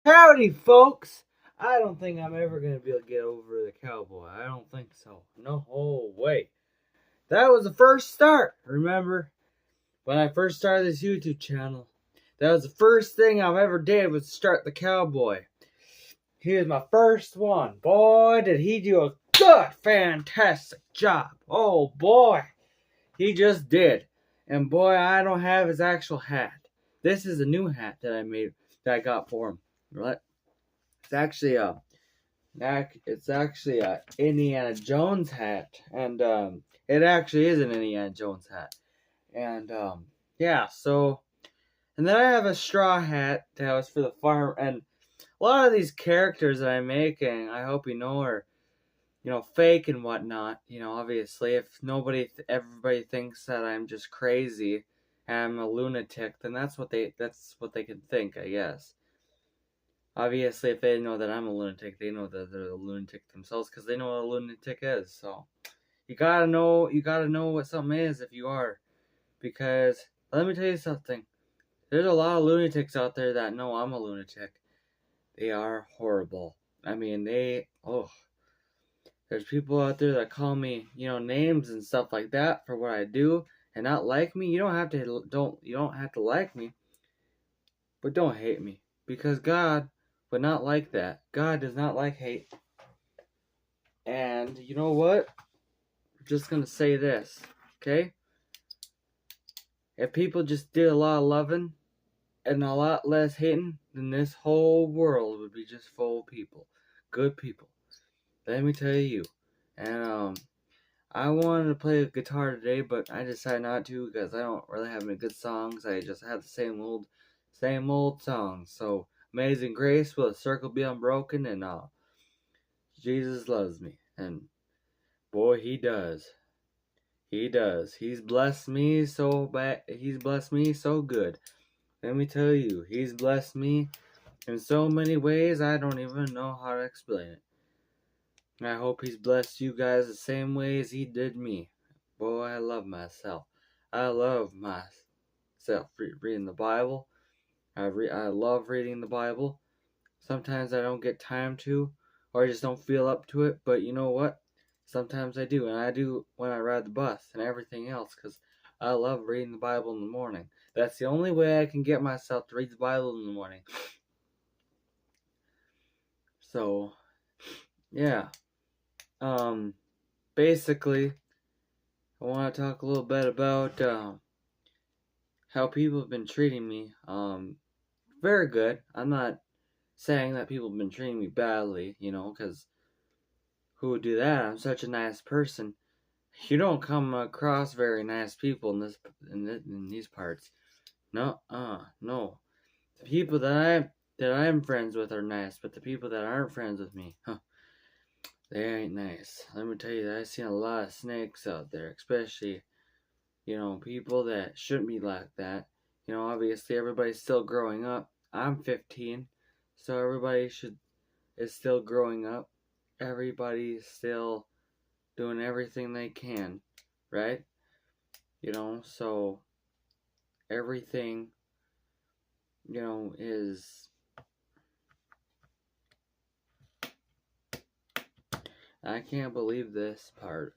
Howdy, folks! I don't think I'm ever going to be able to get over the cowboy. I don't think so. No whole way. That was the first start. Remember, when I first started this YouTube channel, that was the first thing I've ever did was start the cowboy. He was my first one. Boy, did he do a good, fantastic job. Oh, boy. He just did. And boy, I don't have his actual hat. This is a new hat that I made, that I got for him. Right? It's actually a Indiana Jones hat, and it actually is an Indiana Jones hat, and yeah. So, and then I have a straw hat that was for the farm, and a lot of these characters that I'm making, I hope you know, are fake and whatnot. Obviously, if everybody thinks that I'm just crazy and I'm a lunatic, then that's what they can think, I guess. Obviously, if they know that I'm a lunatic, they know that they're a lunatic themselves because they know what a lunatic is. So you gotta know what something is if you are, because let me tell you something. There's a lot of lunatics out there that know I'm a lunatic. They are horrible. I mean, there's people out there that call me, names and stuff like that for what I do and not like me. You don't have to like me, but don't hate me because God would not like that. God does not like hate. And you know what? I'm just gonna say this, okay? If people just did a lot of loving and a lot less hating, then this whole world would be just full of people, good people. Let me tell you. And I wanted to play the guitar today, but I decided not to because I don't really have any good songs. I just have the same old songs. So, Amazing Grace, will a circle be unbroken, and Jesus loves me, and boy, he does. He does. He's blessed me so bad. He's blessed me so good. Let me tell you, he's blessed me in so many ways I don't even know how to explain it. I hope he's blessed you guys the same way as he did me. Boy, I love myself. I love myself reading the Bible. I love reading the Bible. Sometimes I don't get time to, or I just don't feel up to it. But you know what? Sometimes I do, and I do when I ride the bus and everything else, because I love reading the Bible in the morning. That's the only way I can get myself to read the Bible in the morning. So, yeah. Basically, I want to talk a little bit about how people have been treating me. Very good. I'm not saying that people have been treating me badly, because who would do that? I'm such a nice person. You don't come across very nice people in these parts. No. The people that I'm friends with are nice, but the people that aren't friends with me, they ain't nice. Let me tell you that I've seen a lot of snakes out there, especially people that shouldn't be like that. Obviously everybody's still growing up. I'm 15, so is still growing up. Everybody's still doing everything they can, right? So everything, is. I can't believe this part.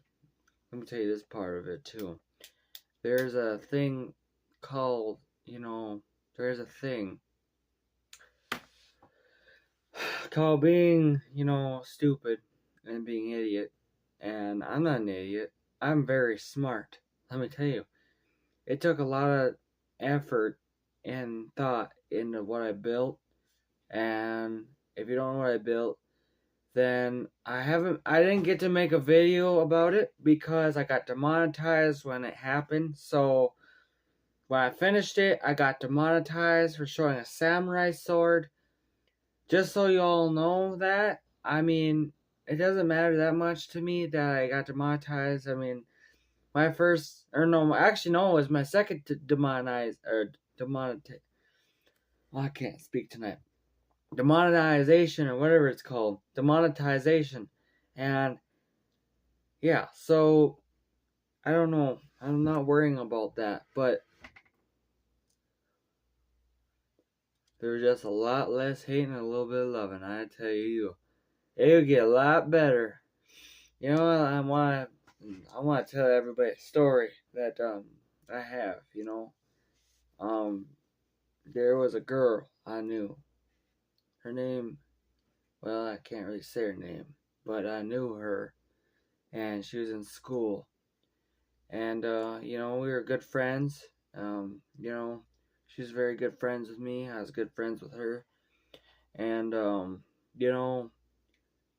Let me tell you this part of it too. There's a thing called, there's a thing called being, stupid and being an idiot. And I'm not an idiot. I'm very smart. Let me tell you. It took a lot of effort and thought into what I built. And if you don't know what I built, then I didn't get to make a video about it because I got demonetized when it happened. So when I finished it, I got demonetized for showing a samurai sword. Just so you all know that, I mean, it doesn't matter that much to me that I got demonetized. I mean, my first, or no, actually no, it was my second demonetized, or demonetized. Well, I can't speak tonight. Demonetization, or whatever it's called. Demonetization. And, yeah, so, I don't know. I'm not worrying about that. But there was just a lot less hating and a little bit of loving. I tell you, it would get a lot better. You know, I want to tell everybody a story that I have. There was a girl I knew. Her name, well, I can't really say her name, but I knew her, and she was in school, and we were good friends. She was very good friends with me. I was good friends with her, and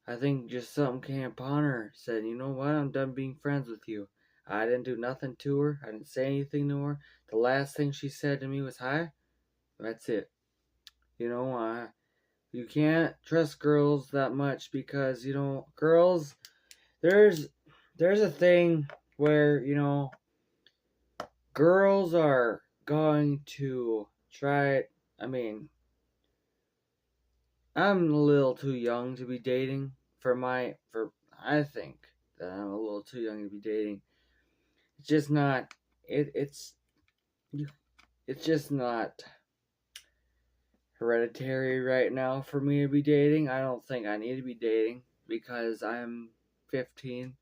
I think just something came upon her. Said, you know what? I'm done being friends with you. I didn't do nothing to her. I didn't say anything to her. The last thing she said to me was hi. That's it. You can't trust girls that much because girls. There's a thing where girls are going to try. I mean, I'm a little too young to be dating I think that I'm a little too young to be dating. It's just not it's just not hereditary right now for me to be dating. I don't think I need to be dating because I'm 15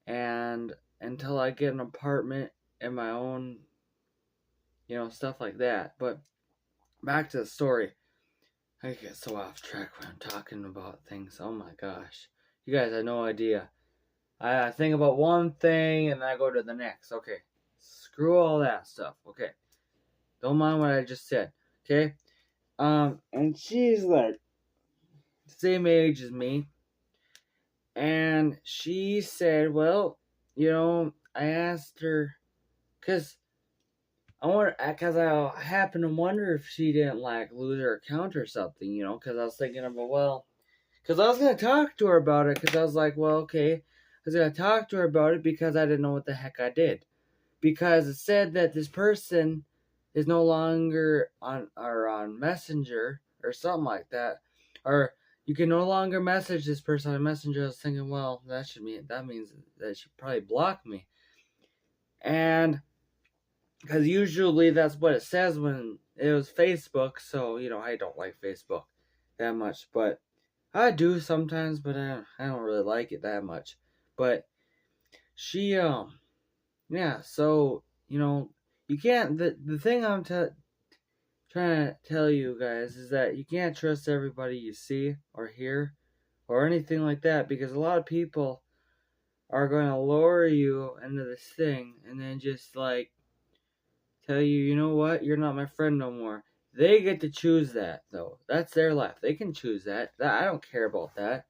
and until I get an apartment and my own stuff like that. But back to the story. I get so off track when I'm talking about things. Oh my gosh. You guys have no idea. I think about one thing and then I go to the next. Okay. Screw all that stuff. Okay. Don't mind what I just said. Okay? And she's like the same age as me. And she said, well, I asked her because I happen to wonder if she didn't lose her account or something, because I was thinking about, well, because I was going to talk to her about it, because I was like, well, okay, I was going to talk to her about it because I didn't know what the heck I did. Because it said that this person is no longer on Messenger or something like that, or you can no longer message this person on Messenger. I was thinking, well, that means that she probably blocked me, and because usually that's what it says when it was Facebook. So I don't like Facebook that much, but I do sometimes, but I don't really like it that much. But she yeah, so you can't. The thing I'm trying to tell you guys is that you can't trust everybody you see or hear or anything like that, because a lot of people are going to lure you into this thing and then just like tell you, you know what, you're not my friend no more. They get to choose that though. That's their life. They can choose that. I don't care about that.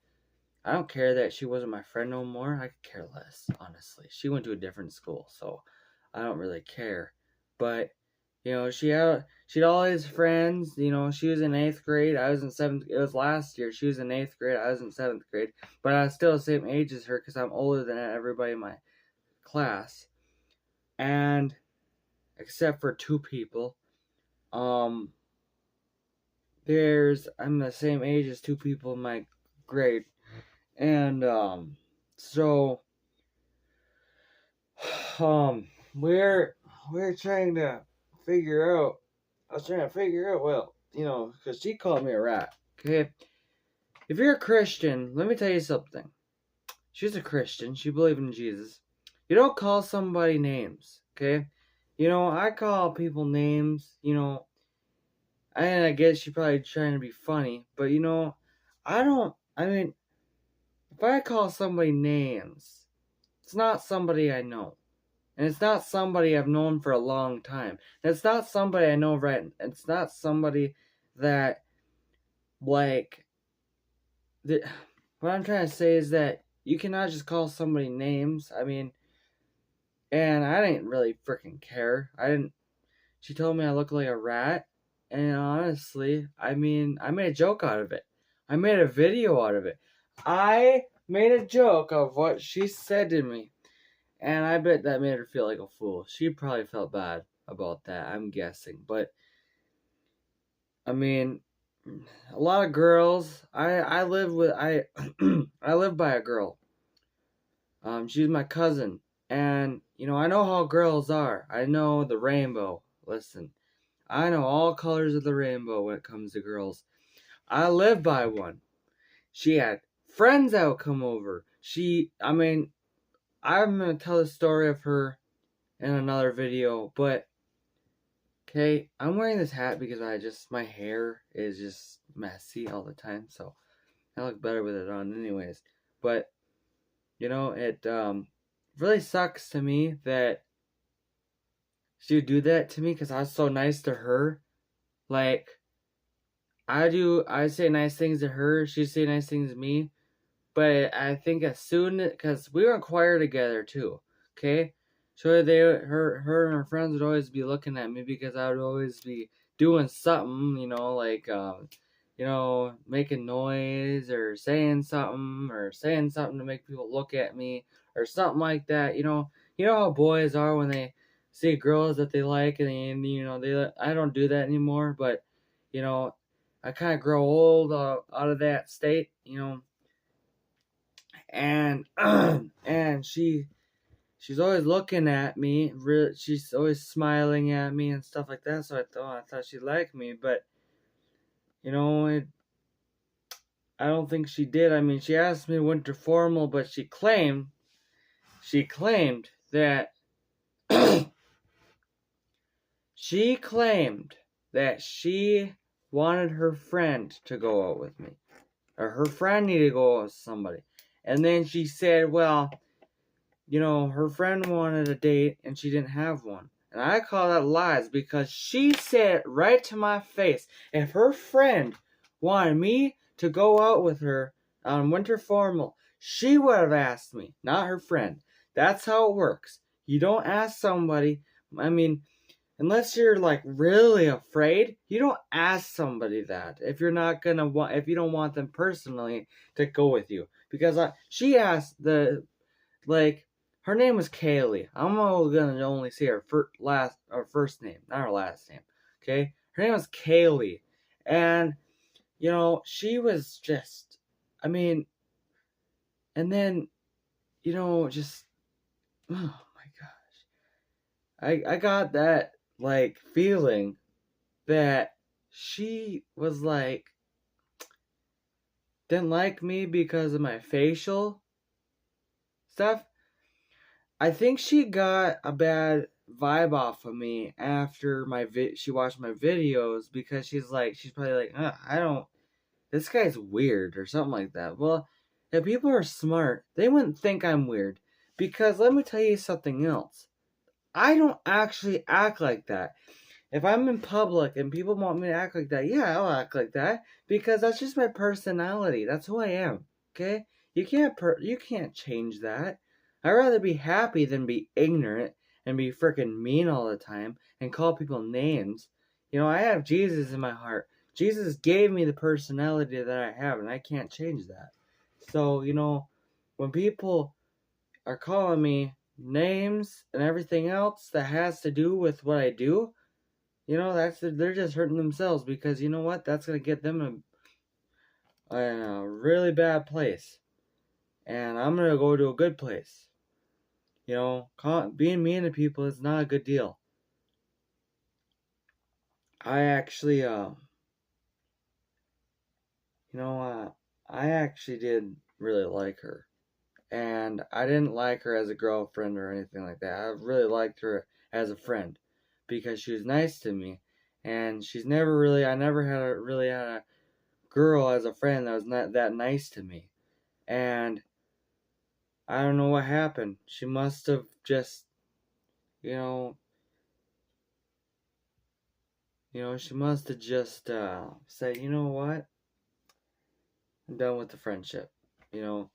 I don't care that she wasn't my friend no more. I could care less, honestly. She went to a different school, so I don't really care. But she had all these friends. She was in 8th grade. I was in 7th. It was last year. She was in 8th grade. I was in 7th grade. But I was still the same age as her because I'm older than everybody in my class. And except for 2 people, I'm the same age as 2 people in my grade. And so we're trying to figure out. I was trying to figure out, well, because she called me a rat. Okay, if you're a Christian, let me tell you something. She's a Christian. She believed in Jesus. You don't call somebody names. Okay, I call people names. And I guess she's probably trying to be funny, but I don't. I mean, if I call somebody names, it's not somebody I know. And it's not somebody I've known for a long time. And it's not somebody I know it's not somebody that, like, what I'm trying to say is that you cannot just call somebody names. I mean, and I didn't really freaking care. She told me I look like a rat. And honestly, I mean, I made a joke out of it. I made a video out of it. I made a joke of what she said to me. And I bet that made her feel like a fool. She probably felt bad about that, I'm guessing. But, I mean, a lot of girls, I live by a girl. She's my cousin. And, I know how girls are. I know the rainbow. Listen, I know all colors of the rainbow when it comes to girls. I live by one. She had friends that would come over. I'm gonna tell the story of her in another video, but okay, I'm wearing this hat because my hair is just messy all the time, so I look better with it on anyways. But, it really sucks to me that she would do that to me because I was so nice to her. Like, I say nice things to her, she'd say nice things to me. But I think because we were in choir together too, okay? So her and her friends would always be looking at me because I would always be doing something, like, making noise or saying something to make people look at me or something like that. You know how boys are when they see girls that they like I don't do that anymore, but, I kind of grow old out of that state, and and she's always looking at me. She's always smiling at me and stuff like that. So I thought she liked me, but you know, it, I don't think she did. I mean, she asked me winter formal, but she claimed that she claimed that she wanted her friend to go out with me, or her friend needed to go out with somebody, and then she said, well, her friend wanted a date and she didn't have one. And I call that lies because she said right to my face, if her friend wanted me to go out with her on winter formal, she would have asked me, not her friend. That's how it works. You don't ask somebody, I mean, unless you're like really afraid, you don't ask somebody that if if you don't want them personally to go with you. Because she asked her name was Kaylee. I'm gonna only say her first name, not her last name. Okay, her name was Kaylee, and she was just, I mean, and then just oh my gosh, I got that like feeling that she was like didn't like me because of my facial stuff. I think she got a bad vibe off of me after she watched my videos because she's probably like, I don't, this guy's weird or something like that. Well, if people are smart, they wouldn't think I'm weird because let me tell you something else. I don't actually act like that. If I'm in public and people want me to act like that, yeah, I'll act like that because that's just my personality. That's who I am. Okay? You can't change that. I'd rather be happy than be ignorant and be freaking mean all the time and call people names. I have Jesus in my heart. Jesus gave me the personality that I have and I can't change that. So, when people are calling me names and everything else that has to do with what I do, they're just hurting themselves because you know what? That's gonna get them in a really bad place, and I'm gonna go to a good place. Being mean to people is not a good deal. I actually, I actually did really like her, and I didn't like her as a girlfriend or anything like that. I really liked her as a friend because she was nice to me, and I never really had a girl as a friend that was not that nice to me. And I don't know what happened. She must have just, you know, she must have just said, you know what? I'm done with the friendship. You know,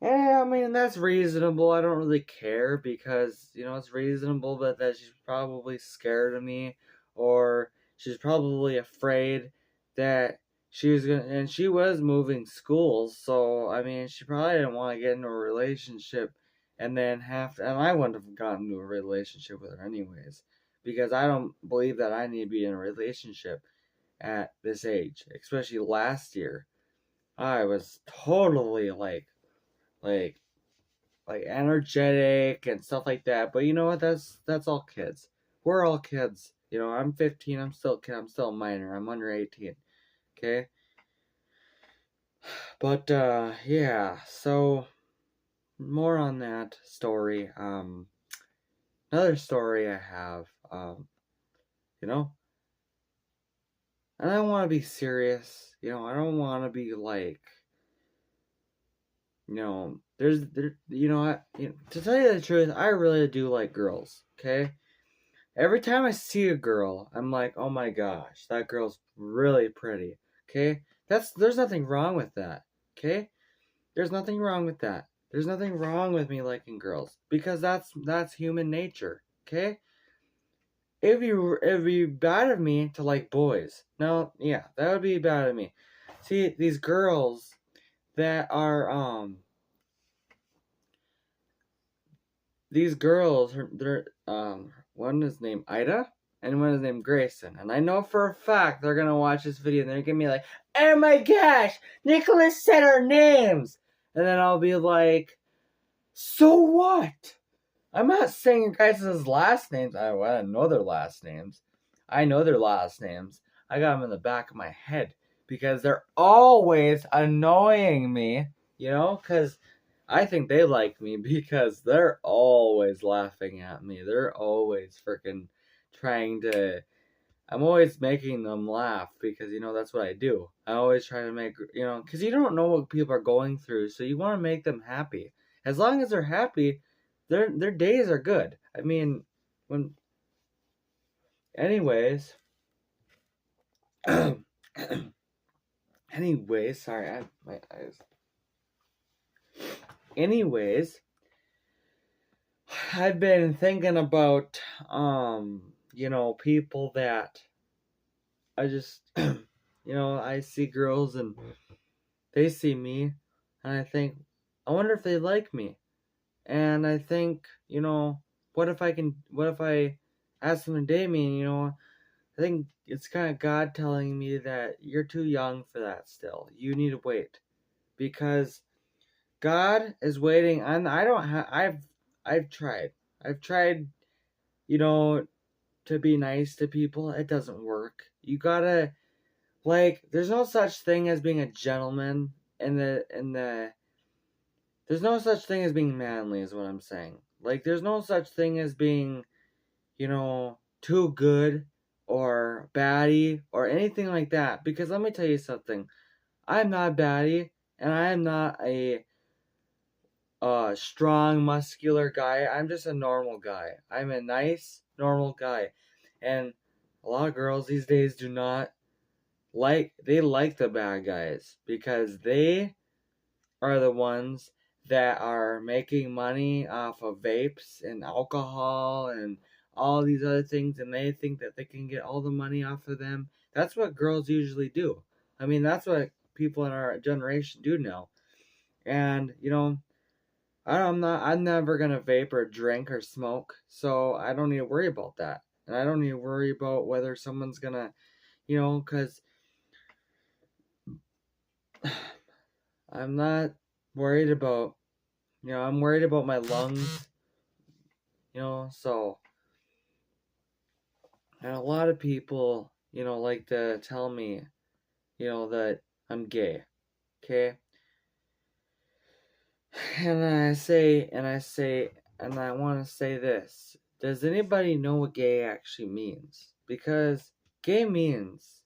I mean, that's reasonable. I don't really care because, it's reasonable, but that she's probably scared of me or she's probably afraid that she was moving schools. So, I mean, she probably didn't want to get into a relationship and then and I wouldn't have gotten into a relationship with her anyways because I don't believe that I need to be in a relationship at this age, especially last year. I was totally like energetic and stuff like that. But you know what? That's all kids. We're all kids. You know, I'm 15. I'm still a kid. I'm still a minor. I'm under 18. Okay. But yeah. So more on that story. Another story I have. You know, and I don't want to be serious. You know, I don't want to be like, you know, you know, to tell you the truth, I really do like girls. Okay. Every time I see a girl, I'm like, oh my gosh, that girl's really pretty. Okay? There's nothing wrong with that. Okay? There's nothing wrong with that. There's nothing wrong with me liking girls because that's human nature. Okay? It'd be bad of me to like boys. No, yeah, that would be bad of me. See, these girls that are these girls, they're one is named Ida and one is named Grayson, and I know for a fact they're gonna watch this video and they're gonna be like, "Oh my gosh, Nicholas said our names," and then I'll be like, "So what? I'm not saying your guys' last names. I know their last names. I know their last names. I got them in the back of my head because they're always annoying me, you know, because." I think they like me because they're always laughing at me. They're always freaking trying to. I'm always making them laugh because, you know, that's what I do. I always try to make, you know, because you don't know what people are going through, so you want to make them happy. As long as they're happy, their days are good. I mean, when. Anyways. Anyways, sorry, my eyes. Anyways. I've been thinking about, you know, people that I just, you know, I see girls and they see me and I think, I wonder if they like me. And I think, you know, what if I ask them to date me? And, you know, I think it's kind of God telling me that you're too young for that still. You need to wait. Because God is waiting, and I don't have, I've tried. I've tried, you know, to be nice to people. It doesn't work. You gotta, like, there's no such thing as being a gentleman there's no such thing as being manly is what I'm saying. Like, there's no such thing as being, you know, too good or baddie or anything like that. Because let me tell you something. I'm not baddie and I am not a strong, muscular guy. I'm just a normal guy. I'm a nice, normal guy. And a lot of girls these days do not they like the bad guys because they are the ones that are making money off of vapes and alcohol and all these other things, and they think that they can get all the money off of them. That's what girls usually do. I mean, that's what people in our generation do now. And, you know, I'm never gonna vape or drink or smoke, so I don't need to worry about that. And I don't need to worry about whether someone's gonna, you know, because I'm not worried about, you know, I'm worried about my lungs, you know, so. And a lot of people, you know, like to tell me, you know, that I'm gay, okay? And and I want to say this. Does anybody know what gay actually means? Because gay means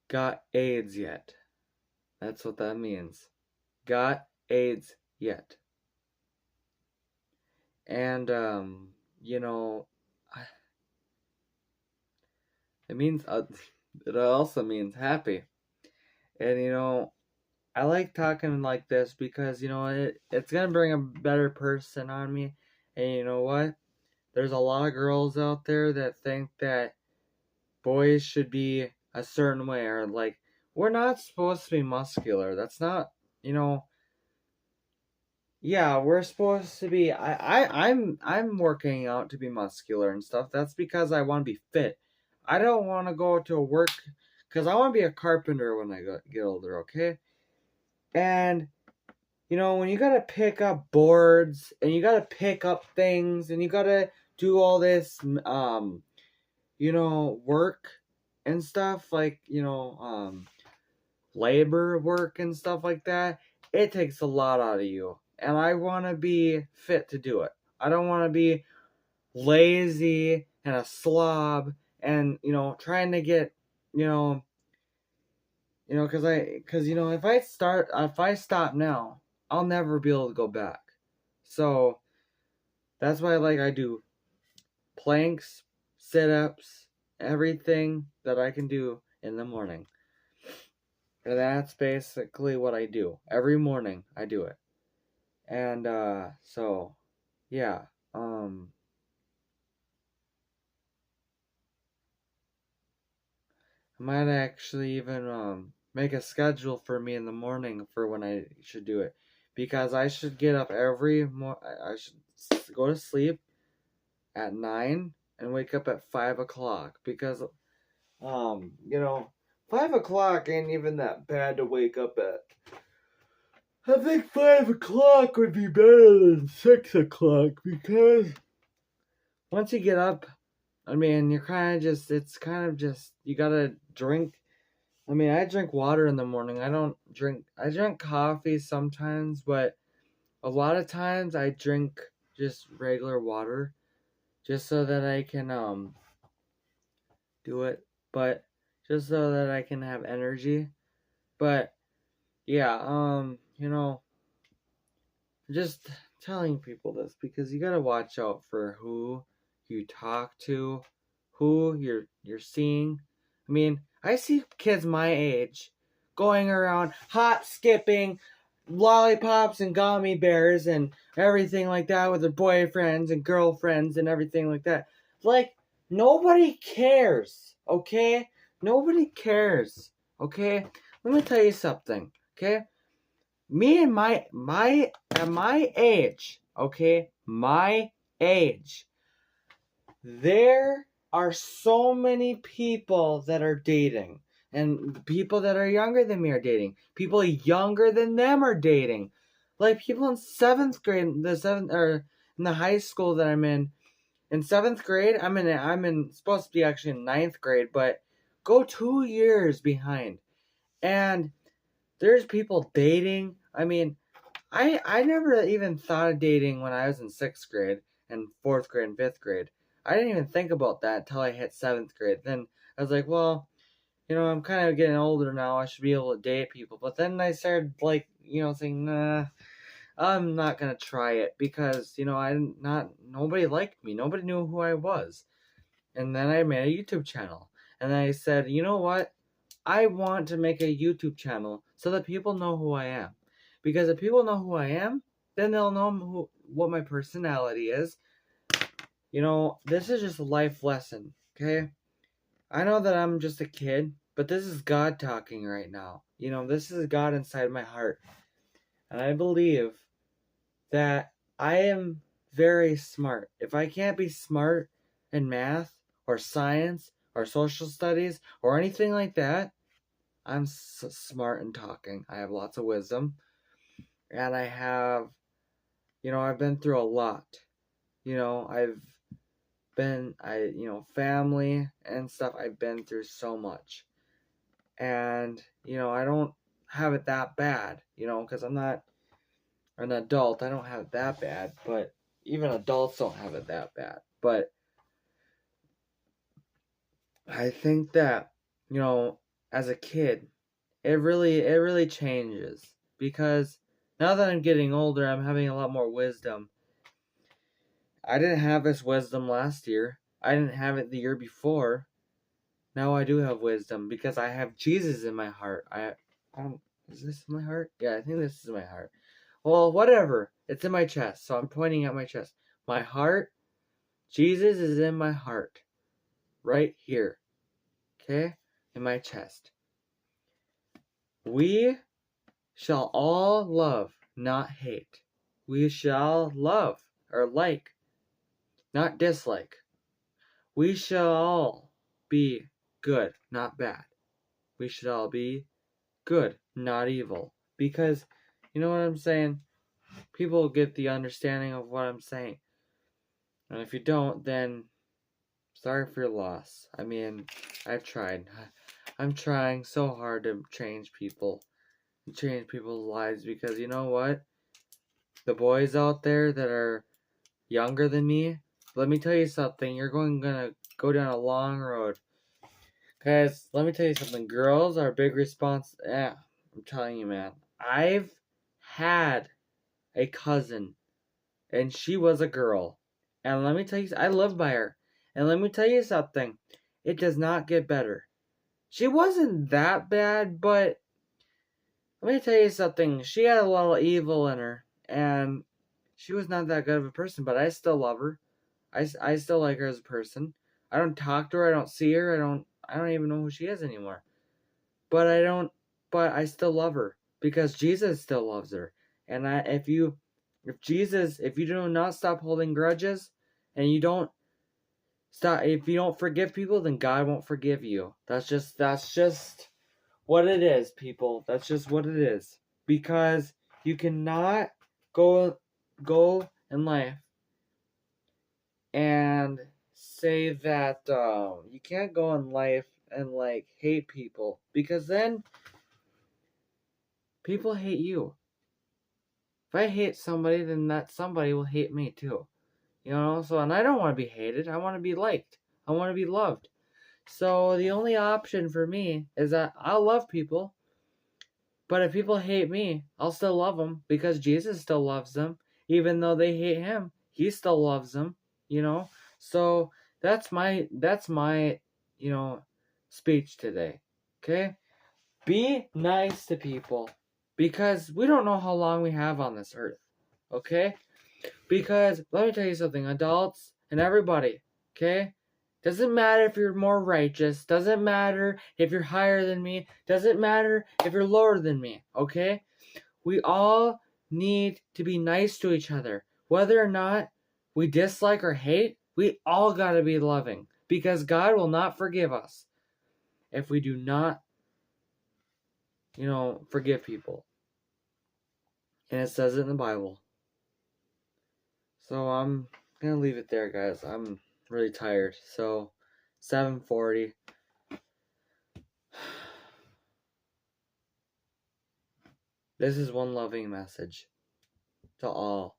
got AIDS yet. That's what that means. Got AIDS yet. And, you know, it means, it also means happy. And, you know, I like talking like this because, you know, it's going to bring a better person on me. And you know what? There's a lot of girls out there that think that boys should be a certain way, or like, we're not supposed to be muscular. That's not, you know, yeah, we're supposed to be. I'm working out to be muscular and stuff. That's because I want to be fit. I don't want to go to work because I want to be a carpenter when I get older. Okay, and you know when you gotta pick up boards and you gotta pick up things and you gotta do all this work and stuff, like, labor work and stuff like that, it takes a lot out of you. And I want to be fit to do it. I don't want to be lazy and a slob and, trying to get, because if I stop now, I'll never be able to go back. So that's why, like, I do planks, sit-ups, everything that I can do in the morning. And that's basically what I do. Every morning I do it. And so yeah. I might actually even make a schedule for me in the morning for when I should do it. Because I should get up I should go to sleep at 9 and wake up at 5 o'clock. Because 5 o'clock ain't even that bad to wake up at. I think 5 o'clock would be better than 6 o'clock, because once you get up, you're it's kind of just, you gotta drink. I drink water in the morning. I drink coffee sometimes, but a lot of times I drink just regular water, just so that I can, do it, but just so that I can have energy. But, yeah, just telling people this, because you gotta watch out for who you talk to, who you're seeing. I see kids my age going around hot skipping, lollipops and gummy bears and everything like that with their boyfriends and girlfriends and everything like that. Like, nobody cares, okay? Nobody cares, okay? Let me tell you something, okay? Me and at my age, okay? My age. There are so many people that are dating. And people that are younger than me are dating. People younger than them are dating. Like, people in 7th grade, in the high school that I'm in 7th grade, I'm supposed to be actually in 9th grade, but go 2 years behind. And there's people dating. I never even thought of dating when I was in 6th grade and 4th grade and 5th grade. I didn't even think about that until I hit 7th grade. Then I was like, well, I'm kind of getting older now. I should be able to date people. But then I started, saying, nah, I'm not going to try it, because, nobody liked me. Nobody knew who I was. And then I made a YouTube channel. And I said, you know what? I want to make a YouTube channel so that people know who I am. Because if people know who I am, then they'll know what my personality is. This is just a life lesson, okay? I know that I'm just a kid, but this is God talking right now. This is God inside my heart. And I believe that I am very smart. If I can't be smart in math or science or social studies or anything like that, I'm smart in talking. I have lots of wisdom. And I've been through a lot. Family and stuff, I've been through so much. And, I don't have it that bad, because I'm not an adult. I don't have it that bad, but even adults don't have it that bad. But I think that, as a kid, it really changes, because now that I'm getting older, I'm having a lot more wisdom. I didn't have this wisdom last year. I didn't have it the year before. Now I do have wisdom, because I have Jesus in my heart. Is this my heart? Yeah, I think this is my heart. Well, whatever. It's in my chest, so I'm pointing at my chest. My heart, Jesus is in my heart. Right here. Okay? In my chest. We shall all love, not hate. We shall love, or like, not dislike. We shall all be good, not bad. We should all be good, not evil. Because, you know what I'm saying? People get the understanding of what I'm saying. And if you don't, then sorry for your loss. I mean, I've tried. I'm trying so hard to change people. Change people's lives because you know what? The boys out there that are younger than me, let me tell you something. You're gonna go down a long road. Guys, let me tell you something. Girls are a big response. Yeah, I'm telling you, man. I've had a cousin, and she was a girl. And let me tell you, I live by her. And let me tell you something. It does not get better. She wasn't that bad, but let me tell you something. She had a little evil in her, and she was not that good of a person, but I still love her. I still like her as a person. I don't talk to her. I don't see her. I don't even know who she is anymore. But I still love her because Jesus still loves her. And if you do not stop holding grudges and you don't stop, if you don't forgive people, then God won't forgive you. That's just what it is, people. That's just what it is. Because you cannot go in life and say that you can't go in life and like hate people, because then people hate you. If I hate somebody, then that somebody will hate me too. You know, so, and I don't want to be hated. I want to be liked. I want to be loved. So the only option for me is that I'll love people, but if people hate me, I'll still love them because Jesus still loves them. Even though they hate him, he still loves them, you know? So that's my, speech today. Okay? Be nice to people because we don't know how long we have on this earth. Okay? Because let me tell you something, adults and everybody, okay? Doesn't matter if you're more righteous, doesn't matter if you're higher than me, doesn't matter if you're lower than me, okay? We all need to be nice to each other. Whether or not we dislike or hate, we all got to be loving because God will not forgive us if we do not, forgive people. And it says it in the Bible. So I'm going to leave it there, guys. I'm really tired. So 7:40. This is one loving message to all.